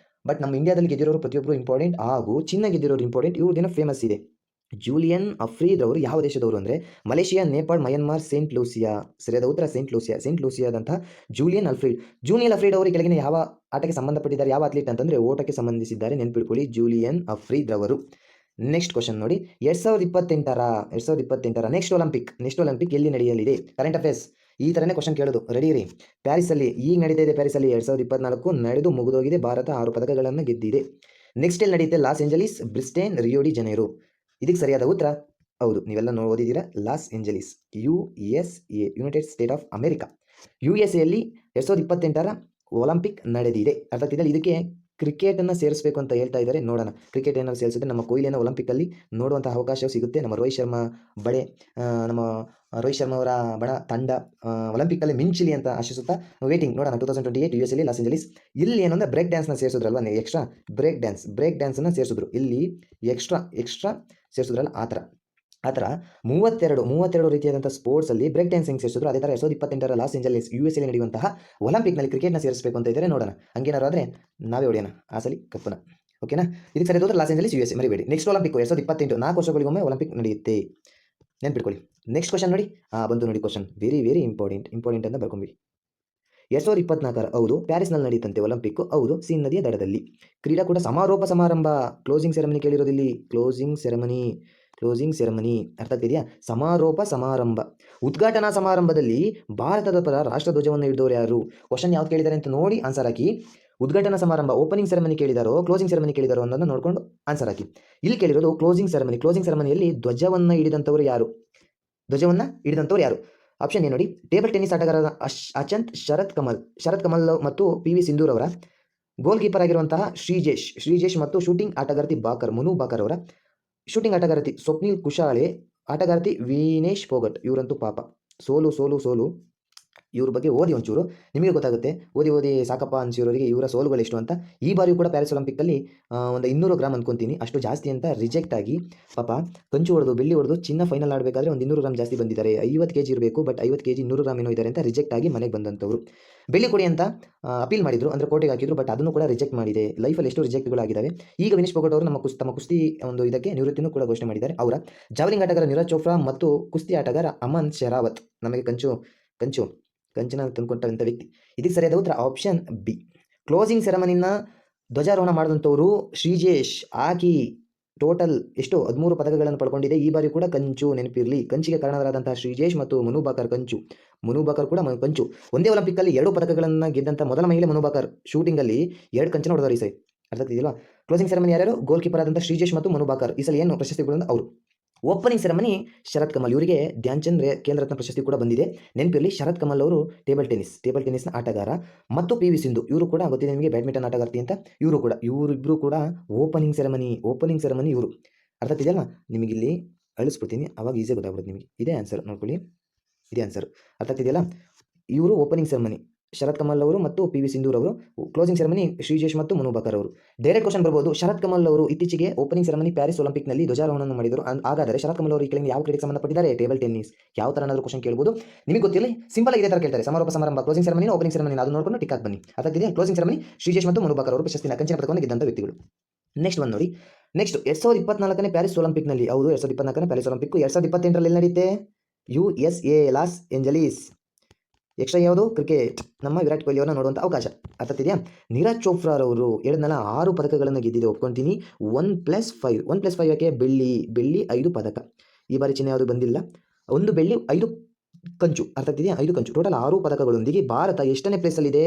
ಬಟ್ ನಮ್ಮ ಇಂಡಿಯಾದಲ್ಲಿ ಗೆದ್ದಿರೋರು ಪ್ರತಿಯೊಬ್ಬರು ಇಂಪಾರ್ಟೆಂಟ್, ಹಾಗೂ ಚಿನ್ನ ಗೆದ್ದಿರೋರು ಇಂಪಾರ್ಟೆಂಟ್. ಇವ್ರದ್ದೇನೋ ಫೇಮಸ್ ಇದೆ, ಜೂಲಿಯನ್ ಅಫ್ರೀದ್ ಅವರು ಯಾವ ದೇಶದವರು ಅಂದರೆ Malaysia, Nepal, Myanmar, Saint Lucia. ಸರಿಯಾದ ಉತ್ತರ ಸೇಂಟ್ ಲೂಸಿಯಾದಂತಹ ಜೂಲಿಯನ್ ಅಫ್ರೀಡ್ ಅವರು ಕೆಳಗಿನ ಯಾವ ಆಟಕ್ಕೆ ಸಂಬಂಧಪಟ್ಟಿದ್ದಾರೆ, ಯಾವ ಅಥ್ಲೀಟ್ ಅಂತಂದರೆ ಓಟಕ್ಕೆ ಸಂಬಂಧಿಸಿದ್ದಾರೆ, ನೆನ್ಪಿಟ್ಕೊಳ್ಳಿ ಜೂಲಿಯನ್ ಅಫ್ರೀದ್ ರವರು. ನೆಕ್ಸ್ಟ್ ಕ್ವಶನ್ ನೋಡಿ, 2028ರ ನೆಕ್ಸ್ಟ್ ಒಲಿಂಪಿಕ್ ಎಲ್ಲಿ ನಡೆಯಲಿದೆ? ಕರೆಂಟ್ ಅಫೇರ್ಸ್ ಈ ಥರನೇ ಕ್ವಶನ್ ಕೇಳೋದು, ರೆಡಿ ರೀ. ಪ್ಯಾರಿಸಲ್ಲಿ ಈಗ ನಡೀತಾ ಇದೆ, ಪ್ಯಾರಿಸಲ್ಲಿ 2024 ನಡೆದು ಮುಗಿದೋಗಿದೆ, ಭಾರತ 6 ಪದಕಗಳನ್ನು ಗೆದ್ದಿದೆ. ನೆಕ್ಸ್ಟ್ ಎಲ್ಲಿ ನಡೆಯುತ್ತೆ? Los Angeles, Brisbane, Rio de Janeiro. ಇದಕ್ಕೆ ಸರಿಯಾದ ಉತ್ತರ ಹೌದು, ನೀವೆಲ್ಲ ಓದಿದ್ದೀರಾ, Los Angeles, USA, United State of America. USA ಯಲ್ಲಿ 2028ರ ಒಲಿಂಪಿಕ್ ನಡೆದಿದೆ. ಅರ್ಥ ಆಗ್ತಿದೆ. ಇದಕ್ಕೆ ಕ್ರಿಕೆಟನ್ನು ಸೇರಿಸಬೇಕು ಅಂತ ಹೇಳ್ತಾ ಇದ್ದಾರೆ, ನೋಡೋಣ. ಕ್ರಿಕೆಟ್ ಏನಾದ್ರು ಸೇರಿಸಿದ್ರೆ ನಮ್ಮ ಕೊಹ್ಲಿಯನ್ನು ಒಲಿಂಪಿಕ್ಕಲ್ಲಿ ನೋಡುವಂಥ ಅವಕಾಶ ಸಿಗುತ್ತೆ. ನಮ್ಮ ರೋಹಿತ್ ಶರ್ಮಾ ಅವರ ಬಡ ತಂಡ ಒಲಿಂಪಿಕ್ಕಲ್ಲಿ ಮಿಂಚಲಿ ಅಂತ ಆಶಿಸುತ್ತಾ ವೇಟಿಂಗ್, ನೋಡೋಣ. 2028 USA ಲಾಸ್ ಏಂಜಲೀಸ್. ಇಲ್ಲಿ ಏನು ಅಂದರೆ ಬ್ರೇಕ್ ಡ್ಯಾನ್ಸ್ನ ಸೇರಿಸಿದ್ರಲ್ವ, ಎಕ್ಸ್ಟ್ರಾ ಬ್ರೇಕ್ ಡ್ಯಾನ್ಸನ್ನು ಸೇರಿಸಿದ್ರು, ಇಲ್ಲಿ ಎಕ್ಸ್ಟ್ರಾ ಸೇರಿಸಿದ್ರಲ್ಲ, ಆ ಥರ 32 ರೀತಿಯಾದಂಥ ಸ್ಪೋರ್ಟ್ಸಲ್ಲಿ ಬ್ರೇಕ್ ಡ್ಯಾನ್ಸಿಂಗ್ ಸೇರಿಸಿದ್ರು. ಅದೇ ಥರ 2028ರ ಲಾಸ್ ಏಂಜಲೀಸ್ USA ನಡೆಯುವಂತಹ ಒಲಿಂಪಿಕ್ನಲ್ಲಿ ಕ್ರಿಕೆಟ್ನ ಸೇರಿಸಬೇಕು ಅಂತ ಇದ್ದಾರೆ, ನೋಡೋಣ. ಹಂಗೇನಾರು ಆದರೆ ನಾವೇ ಹೊಡೆಯೋಣ ಆ ಸಲ ಕಪ್ಪನ, ಓಕೆನಾ. ಇದಕ್ಕೆ ಸರಿಯಾದ ಉತ್ತರ ಲಾಸ್ ಏಂಜಲೀಸ್, USA, ಮರಿಬೇಡಿ. ನೆಕ್ಸ್ಟ್ ಒಲಿಂಪಿಕ್ 2028, 4 ವರ್ಷಗಳಿಗೊಮ್ಮೆ ಒಲಿಂಪಿಕ್ ನಡೆಯುತ್ತೆ, ನೆನ್ಪಿಟ್ಕೊಳ್ಳಿ. ನೆಕ್ಸ್ಟ್ ಕ್ವಶನ್ ನೋಡಿ, ಬಂದು ನೋಡಿ ಕ್ವಶನ್, ವೆರಿ ಇಂಪಾರ್ಟೆಂಟ್ ಅಂತ ಬರ್ಕೊಂಬಿಡಿ. 2024 ಹೌದು, ಪ್ಯಾರಿಸ್ನಲ್ಲಿ ನಡೆಯುತ್ತಂತೆ ಒಲಿಂಪಿಕ್, ಹೌದು, ಸೀನ್ ನದಿಯ ದಡದಲ್ಲಿ. ಕ್ರೀಡಾಕೂಟ ಸಮಾರೋಪ ಸಮಾರಂಭ, ಕ್ಲೋಸಿಂಗ್ ಸೆರೆಮನಿ ಕೇಳಿರೋದಿಲ್ಲಿ, ಕ್ಲೋಸಿಂಗ್ ಸೆರೆಮನಿ ಅರ್ಥ ಆಗ್ತಿದೆಯಾ? ಸಮಾರೋಪ ಸಮಾರಂಭ. ಉದ್ಘಾಟನಾ ಸಮಾರಂಭದಲ್ಲಿ ಭಾರತದ ಪರ ರಾಷ್ಟ್ರಧ್ವಜವನ್ನು ಹಿಡಿದವರು ಯಾರು? ಕ್ವಶನ್ ಯಾವ್ದು ಕೇಳಿದ್ದಾರೆ ಅಂತ ನೋಡಿ ಆನ್ಸರ್ ಹಾಕಿ. ಉದ್ಘಾಟನಾ ಸಮಾರಂಭ, ಓಪನಿಂಗ್ ಸೆರೆಮನಿ ಕೇಳಿದಾರೋ, ಕ್ಲೋಸಿಂಗ್ ಸೆರೆಮನಿ ಕೇಳಿದಾರೋ ಅನ್ನೋದನ್ನು ನೋಡ್ಕೊಂಡು ಆನ್ಸರ್ ಹಾಕಿ. ಇಲ್ಲಿ ಕೇಳಿರೋದು ಕ್ಲೋಸಿಂಗ್ ಸೆರೆಮನಿಯಲ್ಲಿ ಧ್ವಜವನ್ನು ಹಿಡಿದಂಥವ್ರು ಯಾರು? ಆಪ್ಷನ್ ಏನು ನೋಡಿ. ಟೇಬಲ್ ಟೆನ್ನಿಸ್ ಆಟಗಾರರ ಅಚಂತ್ ಶರತ್ ಕಮಲ್ ಮತ್ತು PV ಸಿಂಧೂರ್ ಅವರ ಗೋಲ್ ಕೀಪರ್ ಆಗಿರುವಂತಹ ಶ್ರೀಜೇಶ್ ಮತ್ತು ಶೂಟಿಂಗ್ ಆಟಗಾರ್ತಿ ಮನು ಬಾಕರ್ ಅವರ ಶೂಟಿಂಗ್ ಆಟಗಾರ್ತಿ ಸ್ವಪ್ನಿಲ್ ಕುಶಾಳೆ, ಆಟಗಾರ್ತಿ ವೀನೇಶ್ ಫೋಗಟ್. ಇವರಂತೂ ಪಾಪ ಸೋಲು. ಇವ್ರ ಬಗ್ಗೆ ಓದಿ ಒಂಚೂರು ನಿಮಗೆ ಗೊತ್ತಾಗುತ್ತೆ. ಓದಿ ಸಾಕಪ್ಪ ಅನ್ಸಿರೋರಿಗೆ ಇವರ ಸೋಲುಗಳು ಎಷ್ಟು ಅಂತ. ಈ ಬಾರಿಯೂ ಕೂಡ ಪ್ಯಾರಿಸ್ ಒಲಿಂಪಿಕ್ಕಲ್ಲಿ ಒಂದು 200 ಗ್ರಾಮ್ ಅಂದ್ಕೊತೀನಿ, ಅಷ್ಟು ಜಾಸ್ತಿ ಅಂತ ರಿಜೆಕ್ಟ್ ಆಗಿ ಪಾಪ ಕಂಚು ಹೊಡೆದು ಬೆಳ್ಳಿ ಹೊಡೆದು ಚಿನ್ನ ಫೈನಲ್ ಆಡಬೇಕಾದ್ರೆ ಒಂದು 200 ಗ್ರಾಮ್ ಜಾಸ್ತಿ ಬಂದಿದ್ದಾರೆ. 50 kg ಇರಬೇಕು, ಬಟ್ 50 kg 200 ಗ್ರಾಮ್ ಏನೋ ಇದ್ದಾರೆ ಅಂತ ರಿಜೆಕ್ಟ್ ಆಗಿ ಮನೆಗೆ ಬಂದಂಥವ್ರು. ಬೆಳ್ಳಿ ಕೊಡಿ ಅಂತ ಅಪೀಲ್ ಮಾಡಿದ್ರು, ಅಂದರೆ ಕೋರ್ಟಿಗೆ ಹಾಕಿದ್ರು, ಬಟ್ ಅದನ್ನು ಕೂಡ ರಿಜೆಕ್ಟ್ ಮಾಡಿದೆ. ಲೈಫಲ್ಲಿ ಎಷ್ಟು ರಿಜೆಕ್ಟ್ಗಳಾಗಿದ್ದಾವೆ. ಈಗ ವಿನೇಶ್ ಫೋಗಟ್ ಅವರು ತಮ್ಮ ಕುಸ್ತಿ ಒಂದು ಇದಕ್ಕೆ ನಿವೃತ್ತಿನೂ ಕೂಡ ಘೋಷಣೆ ಮಾಡಿದ್ದಾರೆ. ಅವರ ಜಾವಲಿಂಗ್ ಆಟಗಾರ ನೀರಜ್ ಚೋಪ್ರಾ ಮತ್ತು ಕುಸ್ತಿ ಆಟಗಾರ ಅಮನ್ ಶೆರಾವತ್ ನಮಗೆ ಕಂಚಿನ ತಂದುಕೊಂಡಂಥ ವ್ಯಕ್ತಿ. ಇದಕ್ಕೆ ಸರಿಯಾದ ಉತ್ತರ ಆಪ್ಷನ್ ಬಿ. ಕ್ಲೋಸಿಂಗ್ ಸೆರೆಮನಿನ ಧ್ವಜಾರೋಹಣ ಮಾಡಿದಂಥವರು ಶ್ರೀಜೇಶ್. ಆಕಿ ಟೋಟಲ್ ಎಷ್ಟು 13 ಪದಕಗಳನ್ನು ಪಡ್ಕೊಂಡಿದೆ. ಈ ಬಾರಿ ಕೂಡ ಕಂಚು, ನೆನಪಿರಲಿ. ಕಂಚಿಗೆ ಕಾರಣರಾದಂತಹ ಶ್ರೀಜೇಶ್ ಮತ್ತು ಮನು ಬಾಕರ್ ಕೂಡ ಕಂಚು. ಒಂದೇ ಒಲಿಂಪಿಕ್ಕಲ್ಲಿ 2 ಪದಕಗಳನ್ನು ಗೆದ್ದಂಥ ಮೊದಲ ಮಹಿಳೆ ಮನು ಬಾಕರ್. ಶೂಟಿಂಗಲ್ಲಿ 2 ಕಂಚನ ಹೊಡೆದವರು ಈ ಸರಿ, ಅರ್ಥ ಆಗ್ತಿದೆಯಲ್ವಾ. ಕ್ಲೋಸಿಂಗ್ ಸೆರೆಮನಿ ಯಾರು? ಗೋಲ್ ಕೀಪರ್ ಆದಂಥ ಶ್ರೀಜೇಶ್ ಮತ್ತು ಮನು ಬಾಕರ್. ಈ ಸಲ ಏನು ಪ್ರಶಸ್ತಿಗಳು ಅವರು. ಓಪನಿಂಗ್ ಸೆರೆಮನಿ ಶರತ್ ಕಮಲ್, ಇವರಿಗೆ ಧ್ಯಾನ್ ಚಂದ್ ಕೇಂದ್ರ ರತ್ನ ಪ್ರಶಸ್ತಿ ಕೂಡ ಬಂದಿದೆ, ನೆನಪಿರಲಿ. ಶರತ್ ಕಮಲ್ ಅವರು ಟೇಬಲ್ ಟೆನ್ನಿಸ್ನ ಆಟಗಾರ, ಮತ್ತು PV ಸಿಂಧು ಇವರು ಕೂಡ ಗೊತ್ತಿದೆ ನಿಮಗೆ, ಬ್ಯಾಡ್ಮಿಂಟನ್ ಆಟಗಾರ್ತಿ ಅಂತ. ಇವರಿಬ್ಬರು ಕೂಡ ಓಪನಿಂಗ್ ಸೆರೆಮನಿ ಇವರು. ಅರ್ಥ ಆಗ್ತಿದೆಯಲ್ಲ. ನಿಮಗಿಲ್ಲಿ ಅಳಿಸ್ಬಿಡ್ತೀನಿ, ಅವಾಗ ಈಸಿ ಗೊತ್ತಾಗ್ಬಿಡುತ್ತೆ ನಿಮಗೆ. ಇದೇ ಆನ್ಸರ್ ನೋಡ್ಕೊಳ್ಳಿ, ಇದೇ ಆನ್ಸರ್. ಅರ್ಥ ಆಗ್ತಿದೆಯಲ್ಲ. ಇವರು ಓಪನಿಂಗ್ ಸೆರೆಮನಿ ಶರತ್ ಕಮಲ್ ಅವರು ಮತ್ತು PV ಸಿಂಧೂರ್ ಅವರು. ಕ್ಲೋಸಿಂಗ್ ಸೆರೆಮನಿ ಶ್ರೀಜೇಶ್ ಮತ್ತು ಮನು ಬಾಕರ್ ಅವರು. ಡೈರೆಕ್ಟ್ ಕ್ವಶನ್ ಬರ್ಬೋದು. ಶರತ್ ಕಮಲ್ ಅವರು ಇತ್ತೀಚೆಗೆ ಓಪನಿಂಗ್ ಸೆರೆಮನಿ ಪ್ಯಾರಿಸ್ ಒಲಿಂಪಿಕ್ನಲ್ಲಿ ಧ್ವಜಾರೋಹಣ ಮಾಡಿದರು. ಹಾಗಾದರೆ ಶರತ್ ಕಮಲ್ ಅವರು ಈ ಕೆಳಗಿನ ಯಾವ ಕ್ರೀಡೆಗೆ ಸಂಬಂಧಪಟ್ಟಿದ್ದಾರೆ? Table tennis. ಯಾವ ಥರ ಏನಾದರೂ ಕ್ವಶನ್ ಕೇಳ್ಬೋದು, ನಿಮಗೆ ಗೊತ್ತಿರಲಿ. ಸಿಂಪಲ್ ಆಗಿ ಇದೇ ಥರ ಕೇಳ್ತಾರೆ. ಸಮಾರೋಪ ಸಮಾರಂಭ, ಕ್ಲೋಸಿಂಗ್ ಸೆರೆಮನಿ, ಓಪನಿಂಗ್ ಸೆರೆಮನಿ, ಅದು ನೋಡ್ಕೊಂಡು ಟಿಕ್ ಹಾಕಿ ಬನ್ನಿ. ಅದಾಗಿದೆ ಕ್ಲೋಸಿಂಗ್ ಸೆರೆಮನಿ ಶ್ರೀಜೇಶ್ ಮತ್ತು ಮನು ಬಾಕರ್ ಅವರು ಪ್ರಶಸ್ತಿನ ಕಂಚಿನ ಪದಕವನ್ನು ಗೆದ್ದಂಥ ವ್ಯಕ್ತಿಗಳು. ನೆಕ್ಸ್ಟ್ ನೋಡಿ. 2024ನೇ ಪ್ಯಾರಿಸ್ ಒಲಿಂಪಿಕ್ನಲ್ಲಿ, ಹೌದು 2024ನೇ ಪ್ಯಾರಿಸ್ ಒಲಿಂಪಿಕ್ 2028ರಲ್ಲಿ ನಡೆಯುತ್ತೆ. USA Los Angeles. ಎಕ್ಸ್ಟ್ರಾ ಯಾವುದು? ಕ್ರಿಕೆಟ್. ನಮ್ಮ ವಿರಾಟ್ ಕೊಹ್ಲಿ ಅವರನ್ನ ನೋಡುವಂಥ ಅವಕಾಶ. ಅರ್ಥ ಆಗ್ತಿದೆಯಾ? ನೀರಜ್ ಚೋಪ್ರಾ ಅವರು 6 ಪದಕಗಳನ್ನು ಗೆದ್ದಿದೆ, ಒಪ್ಕೊಳ್ತೀನಿ. 1+5 ಯಾಕೆ? ಬೆಳ್ಳಿ 5 ಪದಕ. ಈ ಬಾರಿ ಚಿನ್ನ ಯಾವುದು ಬಂದಿಲ್ಲ. 1 ಬೆಳ್ಳಿ 5 ಕಂಚು. ಅರ್ಥ ಆಗ್ತಿದೆಯಾ? 5 ಕಂಚು. ಟೋಟಲ್ 6 ಪದಕಗಳೊಂದಿಗೆ ಭಾರತ ಎಷ್ಟನೇ ಪ್ಲೇಸಲ್ಲಿದೆ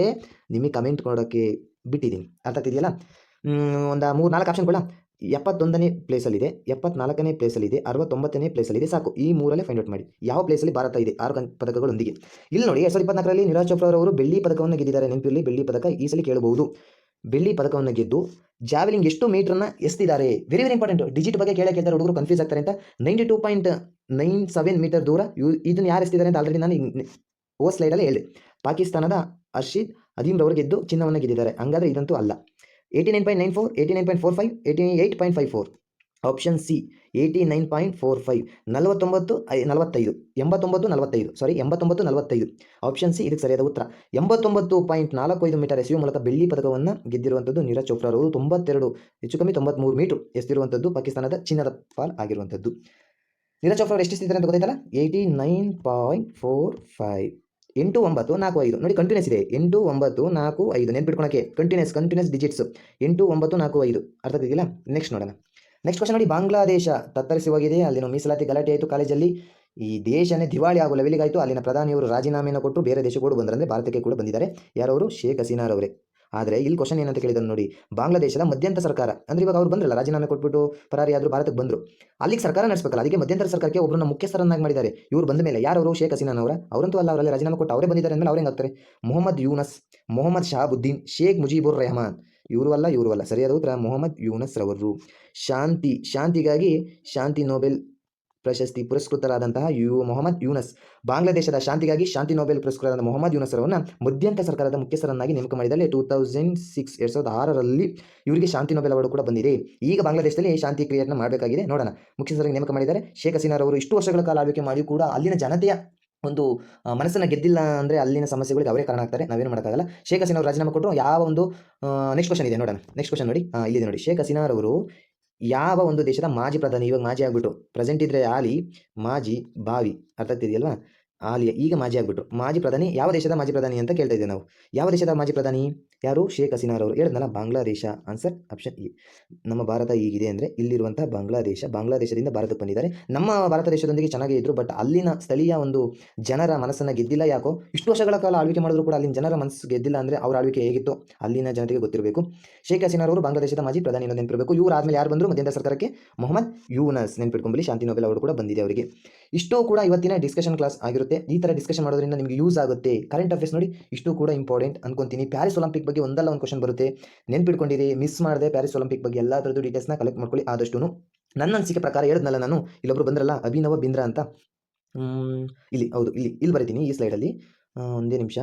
ನಿಮಗೆ ಕಮೆಂಟ್ ಮಾಡೋಕ್ಕೆ ಬಿಟ್ಟಿದ್ದೀನಿ. ಅರ್ಥ ಆಗ್ತಿದೆಯಲ್ಲ. ಒಂದು 3-4 ಆಪ್ಷನ್ಗಳ. 71ನೇ ಪ್ಲೇಸಲ್ಲಿದೆ, 74ನೇ ಪ್ಲೇಸಲ್ಲಿದೆ, 69ನೇ ಪ್ಲೇಸಲ್ಲಿದೆ. ಸಾಕು, ಈ 3ರಲ್ಲೇ ಫೈಂಡ್ ಔಟ್ ಮಾಡಿ ಯಾವ ಪ್ಲೇಸಲ್ಲಿ ಭಾರತ ಇದೆ 6 ಪದಕಗಳೊಂದಿಗೆ. ಇಲ್ಲಿ ನೋಡಿ, 2024ರಲ್ಲಿ ನೀರಜ್ ಚೋಪ್ರಾ ಅವರು ಬೆಳ್ಳಿ ಪದಕವನ್ನು ಗೆದ್ದಿದ್ದಾರೆ, ನೆನಪಿರಲಿ. ಬೆಳ್ಳಿ ಪದಕ ಈ ಸಲ ಕೇಳಬಹುದು. ಬೆಳ್ಳಿ ಪದಕವನ್ನು ಗೆದ್ದು ಜಾವೆಲಿಂಗ್ ಎಷ್ಟು ಮೀಟ್ರನ್ನು ಎಸ್ತಿದ್ದಾರೆ? Very important. ಡಿಜಿಟ್ ಬಗ್ಗೆ ಕೇಳ್ತಾರೆ, ಹುಡುಗರು ಕನ್ಫ್ಯೂಸ್ ಆಗ್ತಾರೆ ಅಂತ. 92.97 ಮೀಟರ್ ದೂರ. ಇದನ್ನು ಯಾರು ಎಸ್ತಿದ್ದಾರೆ ಅಂತ ಆಲ್ರೆಡಿ ನಾನು ಸ್ಲೈಡಲ್ಲಿ ಹೇಳಿದೆ. ಪಾಕಿಸ್ತಾನದ ಅರ್ಷಿದ್ ಅದೀಮ್ ರವರು ಗೆದ್ದು ಚಿನ್ನವನ್ನು ಗೆದ್ದಿದ್ದಾರೆ. ಹಂಗಾದರೆ ಇದಂತೂ ಅಲ್ಲ. 89.94, 89.45, 88.54. ಆಪ್ಷನ್ ಸಿ 89.45, 49 45 ಆಪ್ಷನ್ ಸಿ ಇದಕ್ಕೆ ಸರಿಯಾದ ಉತ್ತರ. 89.45 ಮೀಟರ್ ಎಸೆಯುವ ಮೂಲಕ ಬೆಳ್ಳಿ ಪದಕವನ್ನು ಗೆದ್ದಿರುವಂಥದ್ದು ನೀರಜ್ ಚೋಪ್ರಾ ಅವರು. 92 ಹೆಚ್ಚು ಕಮ್ಮಿ 93 ಮೀಟರ್ ಎಸ್ತಿರುವಂಥದ್ದು ಪಾಕಿಸ್ತಾನದ ಚಿನ್ನದ ಪಾಲ್ ಆಗಿರುವಂಥದ್ದು. ನೀರಜ್ ಚೋಪ್ರಾ ಅವರು ಎಷ್ಟು ಎಸ್ತಿದ್ದಾರೆ ಅಂತ ಗೊತ್ತಾಯ್ತಲ್ಲ, 89.45, 8945 ನೋಡಿ, ಕಂಟಿನ್ಯೂಸ್ ಇದೆ, 8945 ನೆನ್ಪಿಟ್ಕೊಳಕ್ಕೆ, ಕಂಟಿನ್ಯೂಸ್ ಡಿಜಿಟ್ಸ್ 8945 ಅರ್ಥ ಆಗ್ತಿದೆಯಲ್ಲ. ನೆಕ್ಸ್ಟ್ ನೋಡೋಣ. ನೆಕ್ಸ್ಟ್ ಕ್ವಶನ್ ನೋಡಿ, ಬಾಂಗ್ಲಾದೇಶ ತತ್ತರಿಸಿ ಹೋಗಿದೆ, ಅಲ್ಲಿನ ಮೀಸಲಾತಿ ಗಲಾಟೆ ಆಯಿತು ಕಾಲೇಜಲ್ಲಿ, ಈ ದೇಶನೇ ದಿವಾಳಿ ಆಗೋ ಲೆವೆಲಿಗಾಯಿತು. ಅಲ್ಲಿನ ಪ್ರಧಾನಿಯವರು ರಾಜೀನಾಮೆಯನ್ನು ಕೊಟ್ಟು ಬೇರೆ ದೇಶಕ್ಕೆ ಕೂಡ ಬಂದರೆ, ಅಂದರೆ ಭಾರತಕ್ಕೆ ಕೂಡ ಬಂದಿದ್ದಾರೆ. ಯಾರವರು? ಶೇಖ್ ಹಸೀನಾರವರೇ. ಆದರೆ ಇಲ್ಲಿ ಕ್ವಶನ್ ಏನಂತ ಕೇಳಿದ್ರು ನೋಡಿ, ಬಾಂಗ್ಲಾದೇಶದ ಮಧ್ಯಂತರ ಸರ್ಕಾರ, ಅಂದರೆ ಇವಾಗ ಅವ್ರು ಬಂದ್ರಲ್ಲ, ರಾಜೀನಾಮೆ ಕೊಟ್ಬಿಟ್ಟು ಪರಾರಿ ಆದರೂ ಭಾರತಕ್ಕೆ ಬಂದರು, ಅಲ್ಲಿಗೆ ಸರ್ಕಾರ ನಡೆಸಬೇಕಲ್ಲ, ಅದಕ್ಕೆ ಮಧ್ಯಂತರ ಸರ್ಕಾರಕ್ಕೆ ಒಬ್ಬರನ್ನ ಮುಖ್ಯಸ್ಥರನ್ನಾಗಿ ಮಾಡಿದ್ದಾರೆ. ಇವರು ಬಂದ ಮೇಲೆ ಯಾರವರು? ಶೇಖ್ ಹಸೀನಾನವರ. ಅವರಂತೂ ಅಲ್ಲ, ಅವರಲ್ಲಿ ರಾಜೀನಾಮೆ ಕೊಟ್ಟು ಅವರೇ ಬಂದಿದ್ದಾರೆ ಅಂದಮೇಲೆ ಅವ್ರು ಹೆಂಗಾಗ್ತಾರೆ? ಮೊಹಮ್ಮದ್ ಯೂನಸ್, ಮೊಹಮ್ಮದ್ ಶಹಾಬುದ್ದೀನ್, ಶೇಖ್ ಮುಜೀಬುರ್ ರೆಹಮಾನ್, ಇವರು ಅಲ್ಲ. ಸರಿಯಾದ ಉತ್ತರ ಮೊಹಮ್ಮದ್ ಯೂನಸ್ ರವರು. ಶಾಂತಿಗಾಗಿ ಶಾಂತಿ ನೊಬೆಲ್ ಪ್ರಶಸ್ತಿ ಪುರಸ್ಕೃತರಾದಂತಹ ಮೊಹಮ್ಮದ್ ಯೂನಸ್, ಬಾಂಗ್ಲಾದೇಶದ ಶಾಂತಿಗಾಗಿ ಶಾಂತಿ ನೊಬೆಲ್ ಪುರಸ್ಕೃತರಾದ ಮೊಹಮ್ಮದ್ ಯೂನಸ್ ಅವರನ್ನು ಮಧ್ಯಂತರ ಸರ್ಕಾರದ ಮುಖ್ಯಸ್ಥರನ್ನಾಗಿ ನೇಮಕ ಮಾಡಿದ್ದಾರೆ. 2006 ಇವರಿಗೆ ಶಾಂತಿ ನೊಬೆಲ್ ಅವಾರ್ಡ್ ಕೂಡ ಬಂದಿದೆ. ಈಗ ಬಾಂಗ್ಲಾದೇಶದಲ್ಲಿ ಶಾಂತಿ ಕ್ರಿಯೆಯನ್ನು ಮಾಡಬೇಕಾಗಿದೆ. ನೋಡೋಣ, ಮುಖ್ಯಸ್ಥರಾಗಿ ನೇಮಕ ಮಾಡಿದ್ದಾರೆ. ಶೇಖ್ ಹಸೀನಾರವರು ಇಷ್ಟು ವರ್ಷಗಳ ಕಾಲ ಆಳ್ವಿಕೆ ಮಾಡಿ ಕೂಡ ಅಲ್ಲಿನ ಜನತೆಯ ಒಂದು ಮನಸ್ಸನ್ನು ಗೆದ್ದಿಲ್ಲ ಅಂದರೆ ಅಲ್ಲಿನ ಸಮಸ್ಯೆಗಳಿಗೆ ಅವರೇ ಕಾರಣ ಆಗ್ತಾರೆ, ನಾವೇನು ಮಾಡೋಕ್ಕಾಗಲ್ಲ. ಶೇಖ್ ಹಸೀನಾ ಅವರು ರಾಜೀನಾಮೆ ಕೊಟ್ಟರು. ಯಾವ ಒಂದು ನೆಕ್ಸ್ಟ್ ಕ್ವಶನ್ ಇದೆ ನೋಡೋಣ. ನೆಕ್ಸ್ಟ್ ಕ್ವಶನ್ ನೋಡಿ, ಇಲ್ಲಿದೆ ನೋಡಿ, ಶೇಖ್ ಹಸೀನಾರವರು ಯಾವ ಒಂದು ದೇಶದ ಮಾಜಿ ಪ್ರಧಾನಿ? ಇವಾಗ ಮಾಜಿ ಆಗ್ಬಿಟ್ಟು, ಪ್ರೆಸೆಂಟ್ ಇದ್ರೆ ಆಲಿ, ಮಾಜಿ ಬಾವಿ, ಅರ್ಥ ಆಗ್ತಿದೆಯಲ್ವಾ? ಆಲಿ ಈಗ ಮಾಜಿ ಆಗ್ಬಿಟ್ರು. ಮಾಜಿ ಪ್ರಧಾನಿ ಯಾವ ದೇಶದ ಮಾಜಿ ಪ್ರಧಾನಿ ಅಂತ ಕೇಳ್ತಾ ಇದ್ದೇವೆ ನಾವು. ಯಾವ ದೇಶದ ಮಾಜಿ ಪ್ರಧಾನಿ ಯಾರು? ಶೇಖ್ ಹಸೀನಾರವರು. ಹೇಳಿದ್ನಲ್ಲ, ಬಾಂಗ್ಲಾದೇಶ. Answer option E. ನಮ್ಮ ಭಾರತ ಹೀಗಿದೆ ಅಂದರೆ ಇಲ್ಲಿರುವಂತಹ ಬಾಂಗ್ಲಾದೇಶದಿಂದ ಭಾರತಕ್ಕೆ ಬಂದಿದ್ದಾರೆ. ನಮ್ಮ ಭಾರತ ದೇಶದೊಂದಿಗೆ ಚೆನ್ನಾಗೇ ಇದ್ರು, ಬಟ್ ಅಲ್ಲಿನ ಸ್ಥಳೀಯ ಒಂದು ಜನರ ಮನಸ್ಸನ್ನು ಗೆದ್ದಿಲ್ಲ. ಯಾಕೋ ಇಷ್ಟು ವರ್ಷಗಳ ಕಾಲ ಆಳ್ವಿಕೆ ಮಾಡಿದ್ರು ಕೂಡ ಅಲ್ಲಿನ ಜನರ ಮನಸ್ಸು ಗೆದ್ದಿಲ್ಲ ಅಂದರೆ ಅವ್ರ ಆಳ್ವಿಕೆ ಹೇಗಿತ್ತು ಅಲ್ಲಿನ ಜನತೆಗೆ ಗೊತ್ತಿರಬೇಕು. ಶೇಖ್ ಹಸೀನಾರವರು ಬಾಂಗ್ಲಾದೇಶದ ಮಾಜಿ ಪ್ರಧಾನಿ ಅನ್ನೋದು ನೆನಪಿರಬೇಕು. ಇವರು ಆದಮೇಲೆ ಯಾರು ಬಂದರು? ಮಧ್ಯಂತರ ಸರ್ಕಾರಕ್ಕೆ ಮೊಹಮ್ಮದ್ ಯೂನಸ್, ನೆನಪಿಟ್ಕೊಂಬಲ್ಲಿ. ಶಾಂತಿ ನೊಬೆಲ್ ಅವಾರ್ಡ್ ಕೂಡ ಬಂದಿದೆ ಅವರಿಗೆ. ಇಷ್ಟು ಕೂಡ ಇವತ್ತಿನ ಡಿಸ್ಕಷನ್ ಕ್ಲಾಸ್ ಆಗಿರುತ್ತೆ. ಈ ಥರ ಡಿಸ್ಕಷನ್ ಮಾಡೋದ್ರಿಂದ ನಿಮಗೆ ಯೂಸ್ ಆಗುತ್ತೆ. ಕರೆಂಟ್ ಅಫೇರ್ಸ್ ನೋಡಿ, ಇಷ್ಟು ಕೂಡ ಇಂಪಾರ್ಟೆಂಟ್ ಅನ್ಕೊಂತೀನಿ. ಪ್ಯಾರಿಸ್ ಒಲಿಂಪಿಕ್ ಬಗ್ಗೆ ಒಂದಲ್ಲ ಒಂದು ಕ್ವಶನ್ ಬರುತ್ತೆ, ನೆನ್ಪಿಟ್ಕೊಂಡಿರಿ. ಮಿಸ್ ಮಾಡದೆ ಪ್ಯಾರಿಸ್ ಒಲಿಂಪಿಕ್ ಬಗ್ಗೆ ಎಲ್ಲ ಥರದ್ದು ಡೀಟೇಲ್ಸ್ನ ಕಲೆಕ್ಟ್ ಮಾಡ್ಕೊಳ್ಳಿ ಆದಷ್ಟು. ನನ್ನ ಅನಿಸಿಕೆ ಪ್ರಕಾರ ಹೇಳಿದ್ನಲ್ಲ ನಾನು, ಇಲ್ಲೊಬ್ರು ಬಂದ್ರಲ್ಲ ಅಭಿನವ ಬಿಂದ್ರಾ ಅಂತ, ಇಲ್ಲಿ ಬರೀತೀನಿ ಈ ಸ್ಲೈಡಲ್ಲಿ, ಒಂದೇ ನಿಮಿಷ.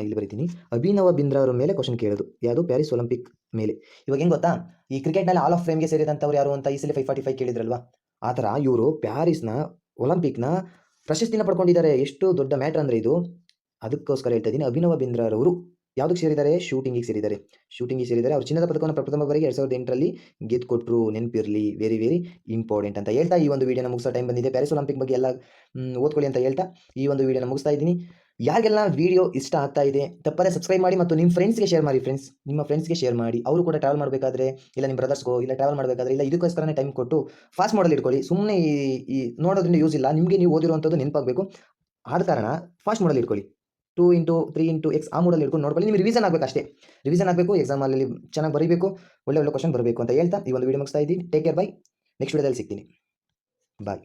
ಇಲ್ಲಿ ಬರೀತೀನಿ. ಅಭಿನವ ಬಿಂದ್ರಾ ಅವರ ಮೇಲೆ ಕ್ವಶನ್ ಕೇಳೋದು ಯಾವುದು? ಪ್ಯಾರಿಸ್ ಒಲಿಂಪಿಕ್ ಮೇಲೆ. ಇವಾಗ ಹೆಂಗೆ ಗೊತ್ತಾ, ಈ ಕ್ರಿಕೆಟ್ನಲ್ಲಿ ಆಲ್ ಆಫ್ ಫೇಮ್ಗೆ ಸೇರಿದಂಥವ್ರು ಯಾರು ಅಂತ ಈ ಸಲ 545 ಕೇಳಿದ್ರಲ್ವಾ, ಆ ಥರ ಇವರು ಪ್ಯಾರಿಸ್ನ ಒಲಿಂಪಿಕ್ನ ಪ್ರಶಸ್ತಿನ ಪಡ್ಕೊಂಡಿದ್ದಾರೆ. ಎಷ್ಟು ದೊಡ್ಡ ಮ್ಯಾಟ್ರ್ ಅಂದರೆ ಇದು. ಅದಕ್ಕೋಸ್ಕರ ಹೇಳ್ತಾ ಇದ್ದೀನಿ, ಅಭಿನವ ಬಿಂದ್ರಾರವರು ಯಾವುದಕ್ಕೆ ಸೇರಿದ್ದಾರೆ? ಶೂಟಿಂಗಿಗೆ ಸೇರಿದ್ದಾರೆ. ಅವರು ಚಿನ್ನದ ಪದಕವನ್ನು ಪ್ರಥಮ ಬಾರಿಗೆ 2008ರಲ್ಲಿ ಗೆದ್ದುಕೊಟ್ರು. ನೆನಪಿರಲಿ, ವೆರಿ ವೆರಿ ಇಂಪಾರ್ಟೆಂಟ್ ಅಂತ ಹೇಳ್ತಾ ಈ ಒಂದು ವೀಡಿಯೋನ ಮುಗಿಸೋ ಟೈಮ್ ಬಂದಿದೆ. ಪ್ಯಾರಿಸ್ ಒಲಿಂಪಿಕ್ ಬಗ್ಗೆ ಎಲ್ಲ ಓದ್ಕೊಳ್ಳಿ ಅಂತ ಹೇಳ್ತಾ ಈ ಒಂದು ವೀಡಿಯೋನ ಮುಗಿಸ್ತಾ ಇದ್ದೀನಿ. ಯಾರಿಗೆಲ್ಲ ವಿಡಿಯೋ ಇಷ್ಟ ಆಗ್ತಾ ಇದೆ ತಪ್ಪದೇ ಸಬ್ಸ್ಕ್ರೈಬ್ ಮಾಡಿ ಮತ್ತು ನಿಮ್ಮ ಫ್ರೆಂಡ್ಸ್ಗೆ ಶೇರ್ ಮಾಡಿ. ನಿಮ್ಮ ಫ್ರೆಂಡ್ಸ್ಗೆ ಶೇರ್ ಮಾಡಿ. ಅವರು ಕೂಡ ಟ್ರಾವೆಲ್ ಮಾಡಬೇಕಾದ್ರೆ, ಇಲ್ಲ ನಿಮ್ಮ ಬ್ರದರ್ಸ್ಗೋ ಇಲ್ಲ ಟ್ರಾವೆಲ್ ಮಾಡಬೇಕಾದ್ರೆ, ಇಲ್ಲ ಇದಕ್ಕೋಸ್ಕರನೇ ಟೈಮ್ ಕೊಟ್ಟು ಫಾಸ್ಟ್ ಮಾಡಲ್ ಇಟ್ಕೊಳ್ಳಿ. ಸುಮ್ಮನೆ ಈ ನೋಡೋದ್ರಿಂದ ಯೂಸ್ ಇಲ್ಲ. ನಿಮಗೆ ನೀವು ಓದಿರುವಂಥದ್ದು ನೆನಪಾಗಬೇಕು. ಆದ ಕಾರಣ ಫಾಸ್ಟ್ ಮಾಡಲ್ ಇಟ್ಕೊಳ್ಳಿ. 2 × 3 × X ಆ ಮಾಡಲ್ ಇಟ್ಕೊಂಡು ನೋಡ್ಕೊಳ್ಳಿ. ನಿಮಗೆ ರಿವಿಷನ್ ಆಗಬೇಕು ಅಷ್ಟೇ. ರಿವಿಷನ್ ಆಗಬೇಕು, ಎಕ್ಸಾಮಲ್ಲಿ ಚೆನ್ನಾಗಿ ಬರೀಬೇಕು, ಒಳ್ಳೆ ಕ್ವಶನ್ ಬರಬೇಕು ಅಂತ ಹೇಳ್ತಾ ಈ ಒಂದು ವೀಡಿಯೋ ಮುಗಿಸ್ತಾ ಇದ್ದೀನಿ. Take care, by. ನೆಕ್ಸ್ಟ್ ವೀಡಿಯೋದಲ್ಲಿ ಸಿಗ್ತೀನಿ. ಬಾಯ್.